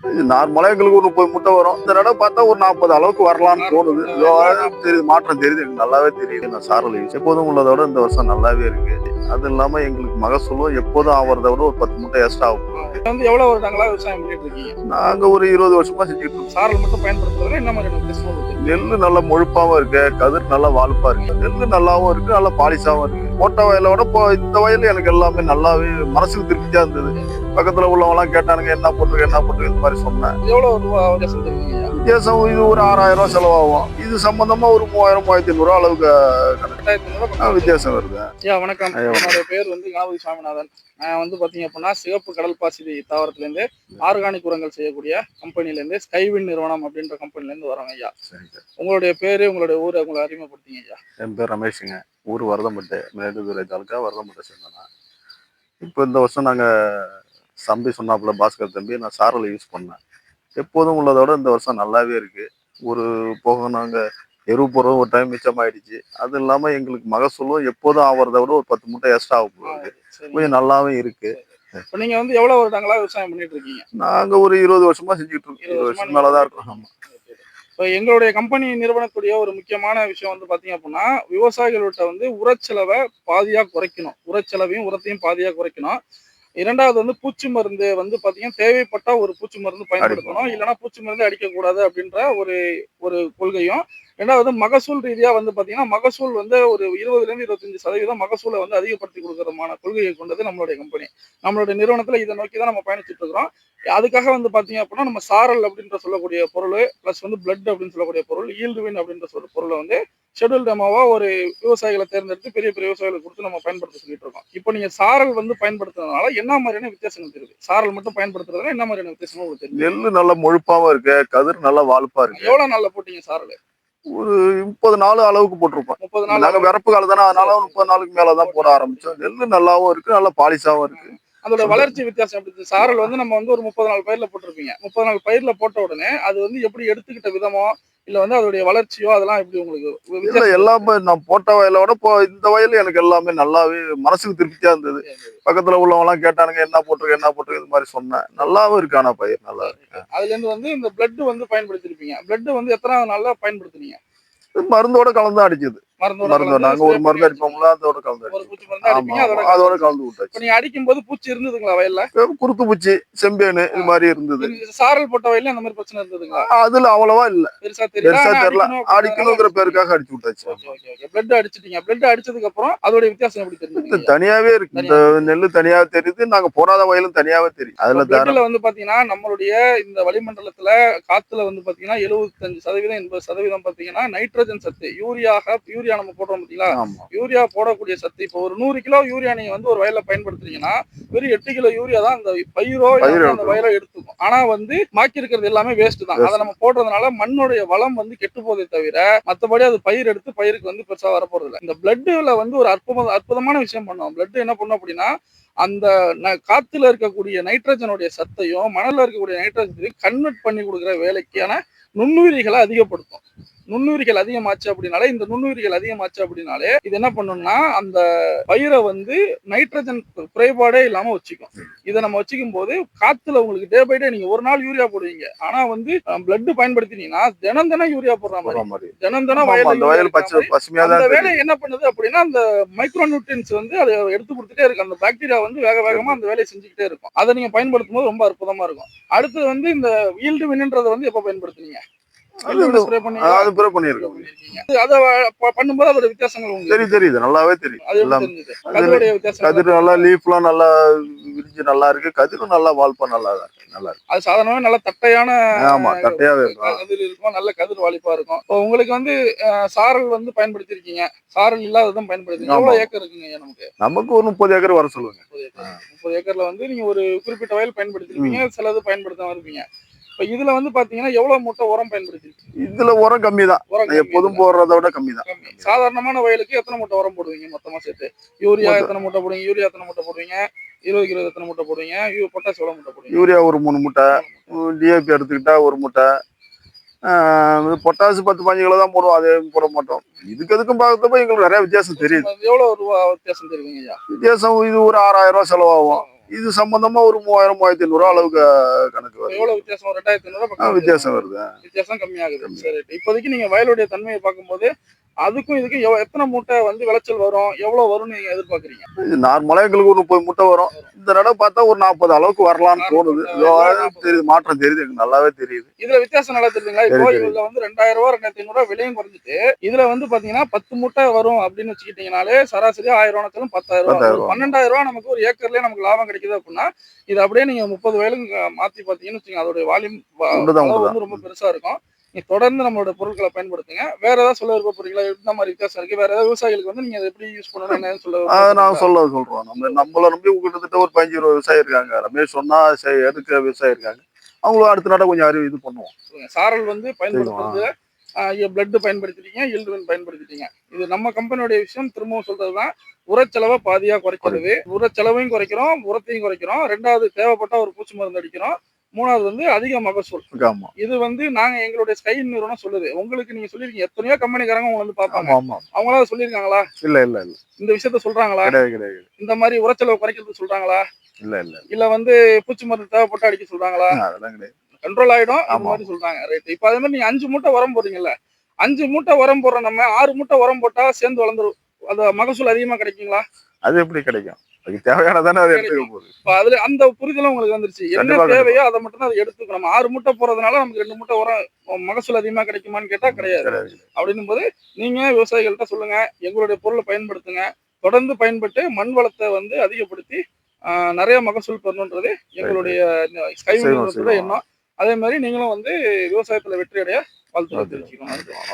நார்மலா எங்களுக்கு ஒரு 30 முட்டை வரும். இந்த தடவை பார்த்தா ஒரு 40 அளவுக்கு வரலாம்னு தோணுது. தெரியுது, மாற்றம் தெரியுது. எனக்கு நல்லாவே தெரியுது. நான் சாரல் யூஸ் எப்போதும் உள்ளதை விட இந்த வருஷம் நல்லாவே இருக்கு. அது இல்லாம எங்களுக்கு மகசூலும் எப்போதும் ஆவறதை விட ஒரு 10 முட்டை எக்ஸ்ட்ரா ஆகும். எவ்வளவு வருடங்களா விவசாயம் பண்ணிட்டு இருக்கீங்க? நாங்க ஒரு 20 வருஷமா செஞ்சுட்டு இருக்கோம். சாரல் மட்டும் பயன்படுத்துறதுல என்ன மாதிரியான வித்தியாசம் இருக்கு? நெல்லு நல்லா முழுப்பாவும் இருக்கு, கதிர் நல்லா வால்ப்பா இருக்கு, நெல்லு நல்லாவும் இருக்கு, நல்லா பாலிஷாவும் இருக்கு. போட்ட வயலோட இந்த வயல் எனக்கு எல்லாமே நல்லாவே மனசுக்கு திருப்தியா இருந்தது. பக்கத்துல உள்ளவங்க எல்லாம் கேட்டானுங்க, என்ன போட்டுருக்கு இந்த மாதிரி சொன்னேன். எவ்வளவு ரூபா வித்தியாசம் தெரியுங்க? வித்தியாசம் இது ஒரு 6000 ரூபாய் செலவாகும். இது சம்பந்தமா ஒரு 3000 1500 அளவுக்கு வித்தியாசம் வருது. வணக்கம். என்னுடைய பேர் வந்து கணபதி சாமிநாதன். நான் வந்து பாத்தீங்க அப்படின்னா சிவப்பு கடல் பாசி தாவரத்துல இருந்து ஆர்கானிக் உரங்கள் செய்யக்கூடிய கம்பெனில இருந்து ஸ்கைவின் நிறுவனம் அப்படின்ற கம்பெனில இருந்து வரோங்க ஐயா. உங்களுடைய பேரு, உங்களுடைய ஊரை உங்களை அறிமுகப்படுத்திங்க ஐயா. என் பேர் ரமேஷுங்க. ஊர் வரதம்பட்டு, மேட்டுத்துறை தாலுக்கா வரதம்பட்டை சேர்ந்தேன். இப்போ இந்த வருஷம் நாங்க தம்பி சொன்னாப்புல, பாஸ்கர் தம்பி, நான் சாரல் யூஸ் பண்ணேன். எப்போதும் உள்ளதோட இந்த வருஷம் நல்லாவே இருக்கு. ஒரு போக நாங்க எருவு போடுறது ஒரு டைம் மிச்சமாயிடுச்சு. அது இல்லாம எங்களுக்கு மகசூலும் எப்போதும் ஆவறதை விட ஒரு 10 முட்டை எக்ஸ்ட்ரா ஆகும். கொஞ்சம் நல்லாவே இருக்கு. இப்போ நீங்க வந்து எவ்வளவு வருடங்களா விவசாயம் பண்ணிட்டு இருக்கீங்க? நாங்க ஒரு 20 வருஷமா செஞ்சுட்டு இருக்கோம். 20 வருஷம் மேலதான் இருக்கோம். இப்போ எங்களுடைய கம்பெனி நிறுவனக்கூடிய ஒரு முக்கியமான விஷயம் வந்து பாத்தீங்க அப்படின்னா, விவசாயிகள்கிட்ட வந்து உரச்செலவை பாதியா குறைக்கணும். உரச்செலவையும் உரத்தையும் பாதியா குறைக்கணும். இரண்டாவது வந்து பூச்சி மருந்து வந்து பாத்தீங்கன்னா தேவைப்பட்டா ஒரு பூச்சி மருந்து பயன்படுத்தணும், இல்லைன்னா பூச்சி மருந்து அடிக்கக்கூடாது அப்படின்ற ஒரு ஒரு கொள்கையும். ரெண்டாவது மகசூல் ரீதியா வந்து பாத்தீங்கன்னா மகசூல் வந்து ஒரு 20லேருந்து 25% மகசூலை வந்து அதிகப்படுத்தி கொடுக்கறதுமான கொள்கையை கொண்டது நம்மளுடைய கம்பெனி. நம்மளுடைய நிறுவனத்துல இதை நோக்கி தான் நம்ம பயணிச்சுட்டு இருக்கிறோம். அதுக்காக வந்து பாத்தீங்க அப்படின்னா நம்ம சாரல் அப்படின்ற சொல்லக்கூடிய பொருள் பிளஸ் வந்து பிளட் அப்படின்னு சொல்லக்கூடிய பொருள், ஈல்டுவின் அப்படின்ற பொருளை வந்து ஷெட்யூல் டெமோவா ஒரு விவசாயிகளை தேர்ந்தெடுத்து பெரிய பெரிய விவசாயிகளை கொடுத்து நம்ம பயன்படுத்த சொல்லிட்டு இருக்கோம். இப்போ நீங்க சாரல் வந்து பயன்படுத்துறதுனால என்ன மாதிரியான வித்தியாசங்கள் தெரியுது? சாரல் மட்டும் பயன்படுத்துறதுனால என்ன மாதிரியான வித்தியாசம் உங்களுக்கு தெரியும்? நெல்லு நல்லா முழுப்பாவும் இருக்கு, கதிர் நல்லா வால்ப்பா இருக்கு. எவ்வளவு நாள்ல போட்டீங்க சாரல்? ஒரு 30 நாள் அளவுக்கு போட்டிருப்போம். 30 நாள். நாங்க விறப்பு காலம் தானே, அதனால 30 நாளுக்கு மேலதான் போட ஆரம்பிச்சோம். நெல்லு நல்லாவும் இருக்கு, நல்லா பாலிஷாவும் இருக்கு. அதோட வளர்ச்சி வித்தியாசம் எப்படி இருக்கு? சாரல் வந்து நம்ம வந்து ஒரு 30 நாள் பயிர்ல போட்டிருப்பீங்க. 30 நாள் பயிர்ல போட்ட உடனே அது வந்து எப்படி எடுத்துக்கிட்ட விதமோ இல்ல வந்து அதோடைய வளர்ச்சியோ அதெல்லாம் எப்படி உங்களுக்கு? எல்லாமே நான் போட்ட வயலோட இந்த வயல் எனக்கு எல்லாமே நல்லாவே மனசுக்கு திருப்தியா இருந்தது. பக்கத்துல உள்ளவங்க எல்லாம் கேட்டானுங்க, என்ன போட்டிருக்கு இது மாதிரி சொன்னேன். நல்லாவும் இருக்கு. ஆனா பயிர் நல்லா இருக்கு. அதுல இருந்து வந்து இந்த பிளட் வந்து பயன்படுத்திருப்பீங்க. பிளட் வந்து எத்தனாவது நாள்ல பயன்படுத்துனீங்க? மருந்தோட கலந்து அடிச்சது. நாங்க ஒரு மருந்து அடிப்போம்ல, அதோட கலந்து அதோட கலந்து விட்டாச்சு. நீங்க அடிக்கும் போது பூச்சி இருந்ததுங்களா வயல்ல? குருத்து பூச்சி, செம்பேனு இது மாதிரி இருந்தது. சாரல் போட்ட வயல்ல அந்த மாதிரி பிரச்சனை இருந்ததுங்களா? அதுல அவ்வளவா இல்ல, பெருசா தெரியல. அடிக்கணுங்கிற பேருக்காக அடிச்சு விட்டாச்சு. பிளட் அடிச்சிட்டீங்க. பிளட் அடிச்சதுக்கு அப்புறம் அதோட வித்தியாசம் எப்படி தெரியுது? தனியாவே இருக்கு. இந்த நெல்லு தனியாவே தெரியுது, நாங்க போடாத வயலும் தனியாவே தெரியும். அதுல வந்து பாத்தீங்கன்னா நம்மளுடைய இந்த வளிமண்டலத்துல காத்துல வந்து பாத்தீங்கன்னா 75% 80% பாத்தீங்கன்னா நைட்ரஜன் சத்து, யூரியா நம்ம போடுறோம் பாத்தீங்களா? யூரியா போடக்கூடிய சத்து. இப்போ ஒரு 100 கிலோ யூரியா நீங்க வந்து ஒரு வயல்ல பயன்படுத்துறீங்கன்னா வெறும் 8 கிலோ யூரியா தான் அந்த பயிரோ அந்த வயலை எடுத்துக்கும். ஆனா வந்து பாக்கி இருக்கிறது எல்லாமே வேஸ்ட் தான். அதை நம்ம போடுறதுனால மண்ணுடைய வளம் வந்து கெட்டு போதே தவிர மத்தபடி அது பயிர் எடுத்து பயிருக்கு வந்து பெருசா வரப்போறது இல்லை. இந்த பிளட்ல வந்து ஒரு அற்புதமான விஷயம் பண்ணும். பிளட் என்ன பண்ணும் அப்படின்னா அந்த காத்துல இருக்கக்கூடிய நைட்ரஜனுடைய சத்தையும் மணல்ல இருக்கக்கூடிய நைட்ரஜனையும் கன்வெர்ட் பண்ணி கொடுக்குற வேலைக்கான நுண்ணுயிரிகளை அதிகப்படுத்தும். நுண்ணுயிரிகள் அதிகமாச்சு அப்படின்னாலே இது என்ன பண்ணும்னா அந்த பயிரை வந்து நைட்ரஜன் குறைபாடே இல்லாம வச்சுக்கும். இதை நம்ம வச்சுக்கும் போது காத்துல உங்களுக்கு டே பை டே நீங்க ஒரு நாள் யூரியா போடுவீங்க, ஆனா வந்து பிளட் பயன்படுத்தினீங்கன்னா தினம் யூரியா போடுற மாதிரி தினம் வேலை என்ன பண்ணுது அப்படின்னா அந்த மைக்ரோ நியூட்ரியன்ஸ் வந்து அதை எடுத்து கொடுத்துட்டே இருக்கு. அந்த பாக்டீரியா வந்து வேக வேகமா அந்த வேலையை செஞ்சுக்கிட்டே இருக்கும். அதை நீங்க பயன்படுத்தும் போது ரொம்ப அற்புதமா இருக்கும். அடுத்து வந்து இந்த ஈல்டு வின்ன்றதை வந்து எப்ப பயன்படுத்துனீங்க? பண்ணும்போது அதோட வித்தியாசங்கள் தெரியுது, நல்லாவே தெரியும். கதிர் நல்லா லீஃப்லாம் நல்லா விரிஞ்சு நல்லா இருக்கு, கதிரும் நல்லா வால்ப்பா நல்லா இருக்கு. அது சாதாரணமா நல்ல தட்டையான தட்டையாவே கதிர் இருக்கும், நல்ல கதிர் வாலிப்பா இருக்கும். இப்போ உங்களுக்கு வந்து சாரல் வந்து பயன்படுத்தி இருக்கீங்க, சாரல் இல்லாததான் பயன்படுத்தி. எவ்வளவு ஏக்கர் இருக்குங்க? நமக்கு ஒரு 30 ஏக்கர் வர சொல்லுங்க. 30 ஏக்கர்ல வந்து நீங்க ஒரு குறிப்பிட்ட வயல் பயன்படுத்திருப்பீங்க, சிலது பயன்படுத்தாம இருப்பீங்க. இதுல வந்து பாத்தீங்கன்னா எவ்வளவு மூட்டை உரம் பயன்படுத்தி? இதுல உரம் கம்மி தான், எப்போதும் போடுறத விட கம்மி தான். சாதாரணமான வயலுக்கு எத்தனை மூட்டை உரம் போடுவீங்க மொத்தமா சேர்த்து? யூரியா எத்தனை மூட்டை போடுவீங்க? 20 கிலோ எத்தனை மூட்டை போடுவீங்க? பொட்டாஸ் எவ்வளவு மூட்டை போடுவீங்க? யூரியா ஒரு 3 மூட்டை, டிஏபி எடுத்துக்கிட்டா ஒரு மூட்டை, பொட்டாசு 10-15 கிலோ தான் போடுவோம், அதே போட மாட்டோம். இதுக்கும் பார்க்கறப்ப எங்களுக்கு நிறைய வித்தியாசம் தெரியுது. எவ்வளவு ரூபா வித்தியாசம் தெரியுங்க? வித்தியாசம் இது ஒரு 6000 ரூபாய் செலவாகும். இது சம்பந்தமா ஒரு 3000 3500 அளவுக்கு கணக்கு வருது. எவ்வளவு வித்தியாசம்? 2500 பக்கம் வித்தியாசம் வருது. வித்தியாசம் கம்மியாகுது. சரி, இப்போதைக்கு நீங்க வயலுடைய தன்மையை பார்க்கும்போது அதுக்கும் இதுக்கும் எத்தனை மூட்டை வந்து விளைச்சல் வரும், எவ்வளவு வரும்னு நீங்க எதிர்பார்க்கறீங்க? நார்மலா எங்களுக்கு ஒரு 30 மூட்டை வரும். இந்த தடவை பார்த்தா ஒரு 40 அளவுக்கு வரலாம்னு தோணுது. தெரியுது, மாற்றம் தெரியுது, எனக்கு நல்லாவே தெரியுது. இதுல வித்தியாசம் நல்லா தெரியுதுங்களா? இப்போ இதுல வந்து 2000 2500 விலையும் குறைஞ்சிட்டு இதுல வந்து பாத்தீங்கன்னா 10 மூட்டை வரும் அப்படின்னு வச்சுக்கிட்டீங்கனாலே சராசரியா 1000 10,000 12,000 நமக்கு ஒரு ஏக்கர்லயே நமக்கு லாபம் கிடைக்குது அப்படின்னா இது அப்படியே நீங்க 30 வயலுக்கு மாத்தி பாத்தீங்கன்னு வச்சுக்கோங்க, அதோட வால்யூம் வந்து ரொம்ப பெருசா இருக்கும். நீங்க தொடர்ந்து நம்மளோட பொருட்களை பயன்படுத்துங்க. வேற ஏதாவது சொல்ல விருப்பப்படுறீங்களா? இந்த மாதிரி வித்தியாசம் இருக்கு, வேற ஏதாவது விவசாயிகளுக்கு வந்து நீங்க அதை எப்படி யூஸ் பண்ணணும் என்னன்னு நான் சொல்றோம். நம்மள நம்பி கிட்டத்தட்ட ஒரு 15 விவசாயி இருக்காங்க. ரமேஷ் சொன்னா எடுக்கிற விவசாயி இருக்காங்க. அவங்களும் அடுத்த நாட கொஞ்சம் அறிவு இது பண்ணுவோம். சாரல் வந்து பயன்படுத்துறது பிளட் பயன்படுத்திட்டீங்க, ஈல்டுவன் பயன்படுத்திட்டீங்க. இது நம்ம கம்பெனியோட விஷயம். திரும்பவும் சொல்றதுதான், உரச்செலவை பாதியா குறைக்கிறது. உரச்செலவையும் குறைக்கிறோம், உரத்தையும் குறைக்கிறோம். 2வது தேவைப்பட்ட ஒரு பூச்சி மருந்து அடிக்கிறோம். 3வது வந்து அதிக மகசூல். இது வந்து நாங்க எங்களுடைய ஸ்கை நிறுவனம் சொல்லுது. உங்களுக்கு நீங்க சொல்லிருக்கீங்க, எத்தனையோ கம்பெனிக்காரங்க உங்களை வந்து பாப்பாங்க. அவங்களால சொல்லிருக்காங்களா? இல்ல இந்த விஷயத்த சொல்றாங்களா? கிடையாது. இந்த மாதிரி உரச்செலவு குறைக்கிறது சொல்றாங்களா? இல்ல வந்து பூச்சி மருந்து தேவைப்பட்டு அடிக்க சொல்றாங்களா? அதெல்லாம் கிடையாது. கண்ட்ரோல் ஆயிடும் இந்த மாதிரி சொல்றாங்க. ரைட். இப்ப அதே மாதிரி நீங்க 5 மூட்டை உரம் போடுறீங்கல்ல, 5 மூட்டை உரம் போடுற நம்ம 6 மூட்டை உரம் போட்டா சேர்ந்து வளர்ந்துரும். அது மகசூல் அதிகமா கிடைக்குங்களா? அது எப்படி கிடைக்கும்? அதுக்கு தேவையானதானே அது எடுத்துக்க போகுது. இப்ப அதுல அந்த புரிதலும் உங்களுக்கு வந்துருச்சு. என்ன தேவையோ அதை மட்டும் தான் அதை எடுத்துக்கணும். நம்ம 6 மூட்டை போறதுனால நமக்கு 2 மூட்டை உரம் மகசூல் அதிகமா கிடைக்குமான்னு கேட்டா கிடையாது. அப்படின்னும் போது நீங்க விவசாயிகள்கிட்ட சொல்லுங்க, எங்களுடைய பொருளை பயன்படுத்துங்க. தொடர்ந்து பயன்பட்டு மண் வளத்தை வந்து அதிகப்படுத்தி நிறைய மகசூல் பெறணுன்றது எங்களுடைய ஸ்கை நிறுவனத்தோட எண்ணம். அதே மாதிரி நீங்களும் வந்து விவசாயத்துல வெற்றி அடைய வாழ்த்துக்கள் தெரிவிச்சுக்கணும்.